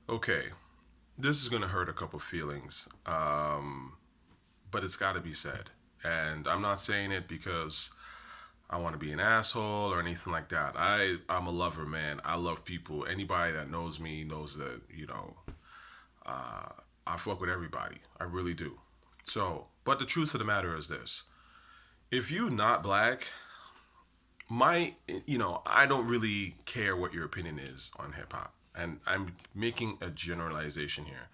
Okay, this is gonna hurt a couple feelings, but it's got to be said. And I'm not saying it because I want to be an asshole or anything like that. I'm a lover, man. I love people. Anybody that knows me knows that I fuck with everybody. I really do. So, but the truth of the matter is this: if you not black, my I don't really care what your opinion is on hip hop, and I'm making a generalization here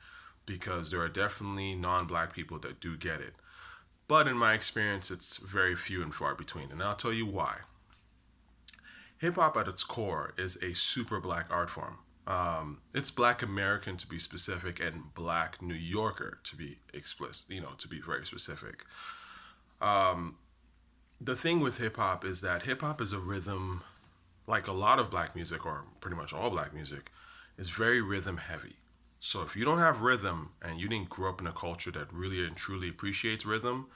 because there are definitely non-black people that do get it, but in my experience it's very few and far between, and I'll tell you why. Hip hop at its core is a super black art form. It's black American to be specific, and black New Yorker to be explicit, to be very specific. The thing with hip hop is that hip hop is a rhythm, like a lot of black music, or pretty much all black music, is very rhythm heavy. So if you don't have rhythm and you didn't grow up in a culture that really and truly appreciates rhythm,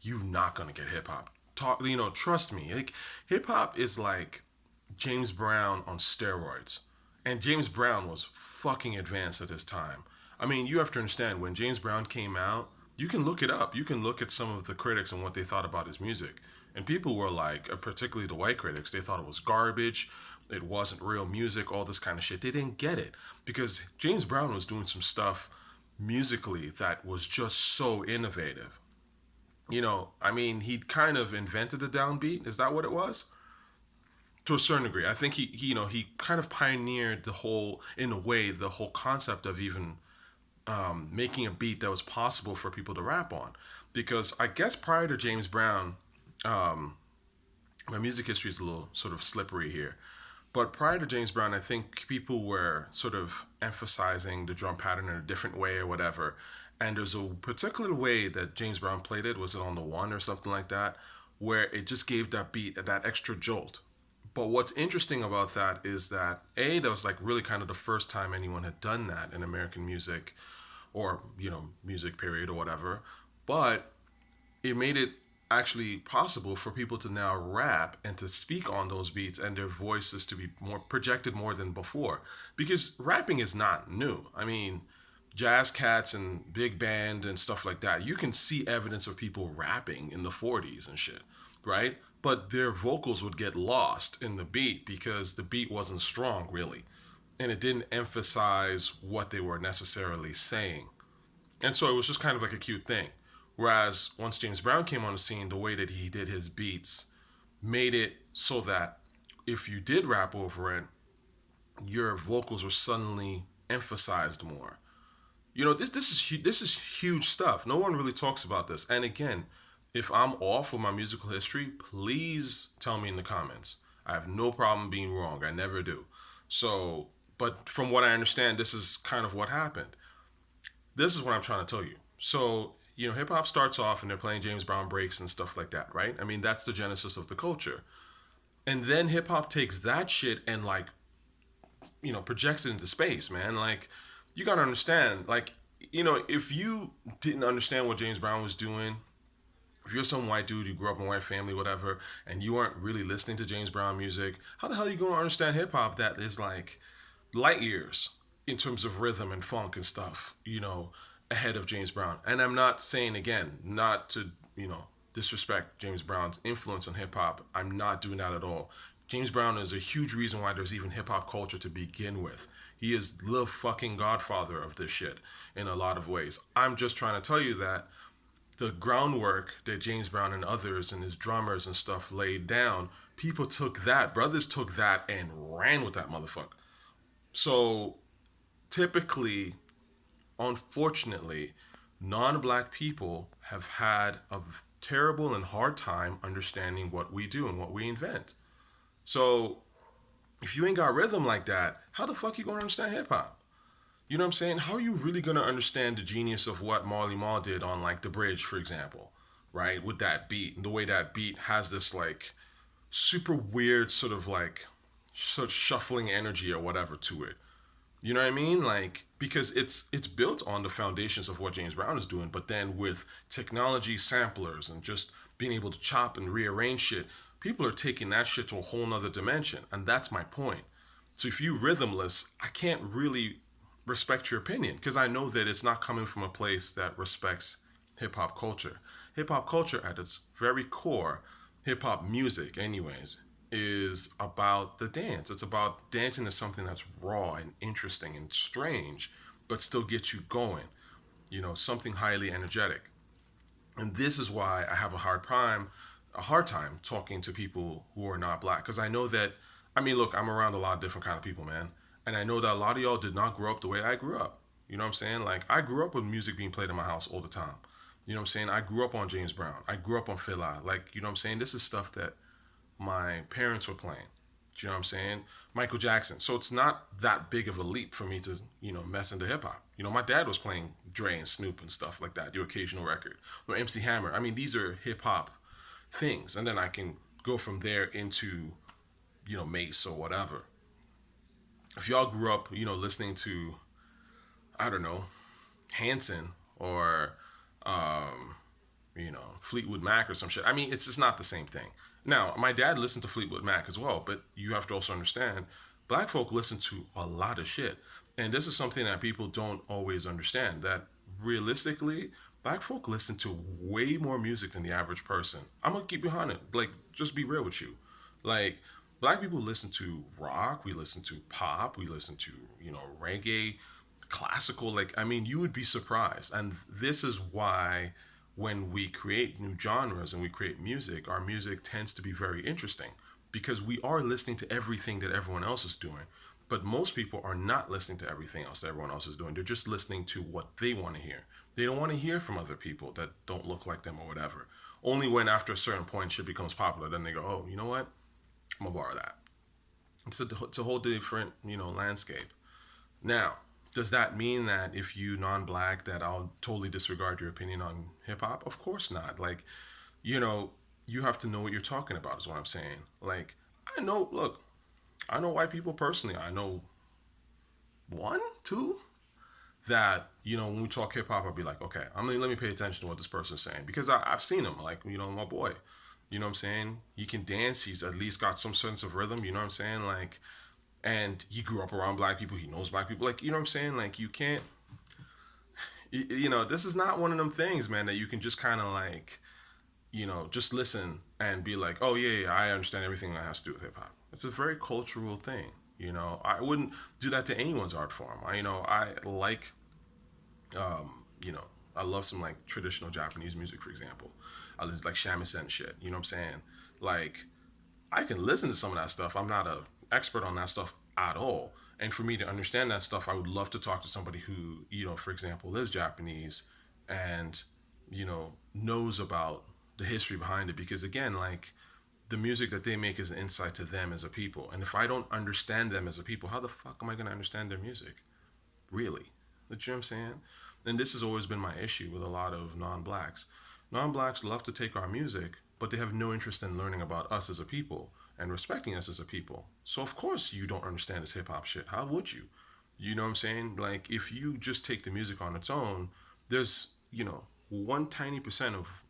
you're not gonna get hip hop. Trust me. Like hip hop is like James Brown on steroids, and James Brown was fucking advanced at his time. I mean, you have to understand when James Brown came out. You can look it up. You can look at some of the critics and what they thought about his music, and people were like, particularly the white critics, they thought it was garbage. It wasn't real music, all this kind of shit. They didn't get it because James Brown was doing some stuff musically that was just so innovative. I mean, he kind of invented the downbeat. Is that what it was? To a certain degree, I think he kind of pioneered the whole, in a way, the whole concept of even making a beat that was possible for people to rap on. Because I guess prior to James Brown, my music history is a little sort of slippery here. But prior to James Brown, I think people were sort of emphasizing the drum pattern in a different way or whatever. And there's a particular way that James Brown played it. Was it on the one or something like that? Where it just gave that beat that extra jolt. But what's interesting about that is that that was like really kind of the first time anyone had done that in American music, or music period or whatever. But it made it actually possible for people to now rap and to speak on those beats, and their voices to be more projected more than before, because rapping is not new. I mean, jazz cats and big band and stuff like that, you can see evidence of people rapping in the 40s and shit, right? But their vocals would get lost in the beat because the beat wasn't strong really, and it didn't emphasize what they were necessarily saying. And so it was just kind of like a cute thing. Whereas once James Brown came on the scene, the way that he did his beats made it so that if you did rap over it, your vocals were suddenly emphasized more. This is huge stuff. No one really talks about this. And again, if I'm off with my musical history, please tell me in the comments. I have no problem being wrong. I never do. So, but from what I understand, this is kind of what happened. This is what I'm trying to tell you. So, hip hop starts off and they're playing James Brown breaks and stuff like that, right? I mean, that's the genesis of the culture. And then hip hop takes that shit and like, projects it into space, man. Like, you gotta understand, like, if you didn't understand what James Brown was doing, if you're some white dude, you grew up in a white family, whatever, and you aren't really listening to James Brown music, how the hell are you gonna understand hip hop that is like light years in terms of rhythm and funk and stuff, ahead of James Brown? And I'm not saying, again, not to, disrespect James Brown's influence on hip hop. I'm not doing that at all. James Brown is a huge reason why there's even hip hop culture to begin with. He is the fucking godfather of this shit in a lot of ways. I'm just trying to tell you that the groundwork that James Brown and others and his drummers and stuff laid down, people took that, brothers took that and ran with that motherfucker. So typically, unfortunately, non-black people have had a terrible and hard time understanding what we do and what we invent. So if you ain't got rhythm like that, how the fuck you gonna understand hip hop? You know what I'm saying? How are you really gonna understand the genius of what Marley Marl did on like the bridge, for example, right? With that beat, and the way that beat has this like super weird sort of like sort of shuffling energy or whatever to it. You know what I mean? Like, because it's built on the foundations of what James Brown is doing, but then with technology, samplers, and just being able to chop and rearrange shit, people are taking that shit to a whole nother dimension, and that's my point. So if you rhythmless, I can't really respect your opinion because I know that it's not coming from a place that respects hip hop culture. Hip hop culture, at its very core, hip hop music, anyways, is about the dance. It's about dancing to something that's raw and interesting and strange, but still gets you going. Something highly energetic. And this is why I have a hard time talking to people who are not black because I know that. I mean, look, I'm around a lot of different kind of people, man, and I know that a lot of y'all did not grow up the way I grew up. You know what I'm saying? Like I grew up with music being played in my house all the time. You know what I'm saying? I grew up on James Brown. I grew up on Fela. Like, you know what I'm saying? This is stuff that my parents were playing. Do you know what I'm saying? Michael Jackson. So it's not that big of a leap for me to, mess into hip hop. My dad was playing Dre and Snoop and stuff like that, the occasional record. Or MC Hammer. I mean, these are hip hop things. And then I can go from there into, Mace or whatever. If y'all grew up, listening to, I don't know, Hanson or Fleetwood Mac or some shit. I mean, it's just not the same thing. Now, my dad listened to Fleetwood Mac as well, but you have to also understand, black folk listen to a lot of shit. And this is something that people don't always understand that realistically, black folk listen to way more music than the average person. I'm gonna keep behind it. Like, just be real with you. Like, black people listen to rock, we listen to pop, we listen to, reggae, classical. Like, I mean, you would be surprised. And this is why when we create new genres and we create music, our music tends to be very interesting because we are listening to everything that everyone else is doing. But most people are not listening to everything else that everyone else is doing. They're just listening to what they want to hear. They don't want to hear from other people that don't look like them or whatever. Only when after a certain point shit becomes popular, then they go, oh, you know what? I'm gonna borrow that. It's a whole different, landscape. Now, does that mean that if you non-black that I'll totally disregard your opinion on hip hop? Of course not. Like, you know, you have to know what you're talking about is what I'm saying. Like, I know, look, I know white people personally. I know one, two that, when we talk hip hop, I'll be like, okay, let me pay attention to what this person's saying because I've seen him, like, my boy. You know what I'm saying? He can dance. He's at least got some sense of rhythm. You know what I'm saying? Like, and he grew up around black people. He knows black people. Like, you know what I'm saying? Like, you can't, this is not one of them things, man, that you can just kind of like, just listen and be like, oh, yeah, yeah, I understand everything that has to do with hip hop. It's a very cultural thing. I wouldn't do that to anyone's art form. I like, you know, I love some like traditional Japanese music, for example. I listen like shamisen shit. You know what I'm saying? Like, I can listen to some of that stuff. I'm not a expert on that stuff at all. And for me to understand that stuff, I would love to talk to somebody who, for example, is Japanese and, knows about the history behind it. Because again, like the music that they make is an insight to them as a people. And if I don't understand them as a people, how the fuck am I going to understand their music? Really? You know what I'm saying? And this has always been my issue with a lot of non-blacks. Non-blacks love to take our music, but they have no interest in learning about us as a people and respecting us as a people. So of course you don't understand this hip hop shit. How would you? You know what I'm saying? Like if you just take the music on its own, there's, one tiny percent of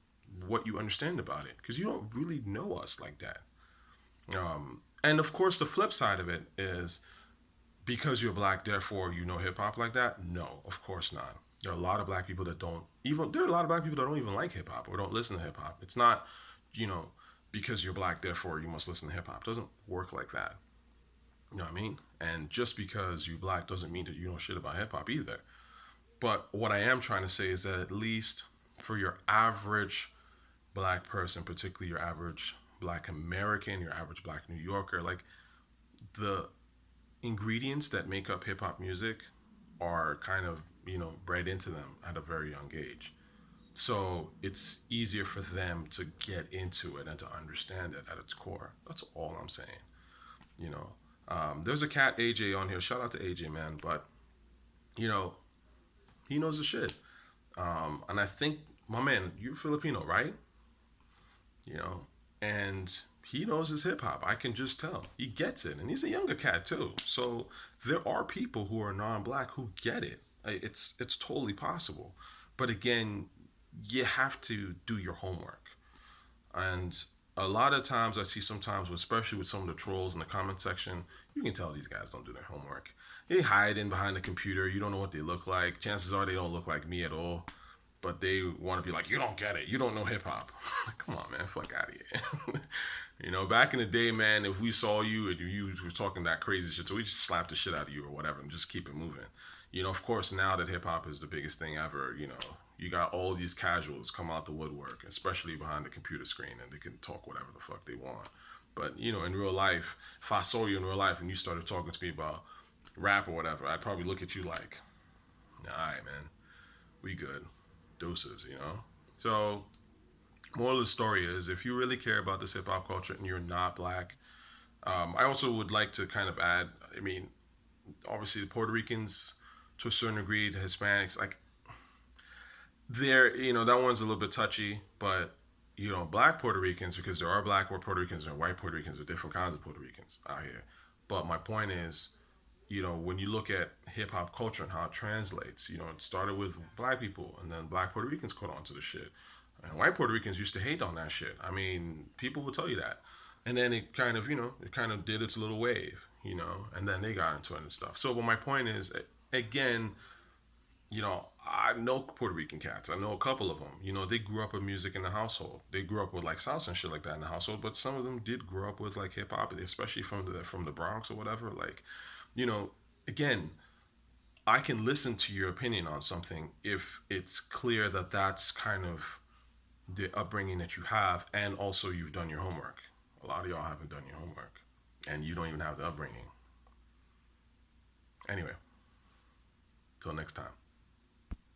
what you understand about it because you don't really know us like that. And of course, the flip side of it is because you're black, therefore you know hip hop like that. No, of course not. There are a lot of black people that don't even. There are a lot of black people that don't even like hip hop or don't listen to hip hop. It's not, you know, because you're black, therefore you must listen to hip hop. It doesn't work like that. You know what I mean? And just because you're black doesn't mean that you know shit about hip hop either. But what I am trying to say is that at least for your average black person, particularly your average black American, your average black New Yorker, like the ingredients that make up hip hop music are kind of, bred into them at a very young age. So it's easier for them to get into it and to understand it at its core. That's all I'm saying. You know, there's a cat AJ on here. Shout out to AJ, man. But you know, he knows the shit. And I think, my man, you're Filipino, right? You know, and he knows his hip hop. I can just tell. He gets it. And he's a younger cat too. So there are people who are non-black who get it. It's totally possible. But again, you have to do your homework. And a lot of times I see sometimes, especially with some of the trolls in the comment section, you can tell these guys don't do their homework. they hide in behind the computer. You don't know what they look like. Chances are they don't look like me at all. But they want to be like, you don't get it. You don't know hip hop. Come on, man. Fuck out of here. Back in the day, man, if we saw you and you were talking that crazy shit, so we just slap the shit out of you or whatever and just keep it moving. Of course, now that hip hop is the biggest thing ever, you got all these casuals come out the woodwork, especially behind the computer screen, and they can talk whatever the fuck they want. But, in real life, if I saw you in real life and you started talking to me about rap or whatever, I'd probably look at you like, all right, man, we good. Deuces. So, moral of the story is if you really care about this hip hop culture and you're not black, I also would like to kind of add, I mean, obviously the Puerto Ricans to a certain degree, the Hispanics, like, that one's a little bit touchy, but, black Puerto Ricans, because there are black Puerto Ricans and white Puerto Ricans, there are different kinds of Puerto Ricans out here. But my point is, when you look at hip hop culture and how it translates, it started with black people and then black Puerto Ricans caught on to the shit. And white Puerto Ricans used to hate on that shit. I mean, people will tell you that. And then it kind of, it kind of did its little wave, and then they got into it and stuff. So, but my point is, again, I know Puerto Rican cats. I know a couple of them. They grew up with music in the household. They grew up with like salsa and shit like that in the household. But some of them did grow up with like hip hop, especially from the Bronx or whatever. Like, again, I can listen to your opinion on something if it's clear that that's kind of the upbringing that you have, and also you've done your homework. A lot of y'all haven't done your homework, and you don't even have the upbringing. Anyway, till next time.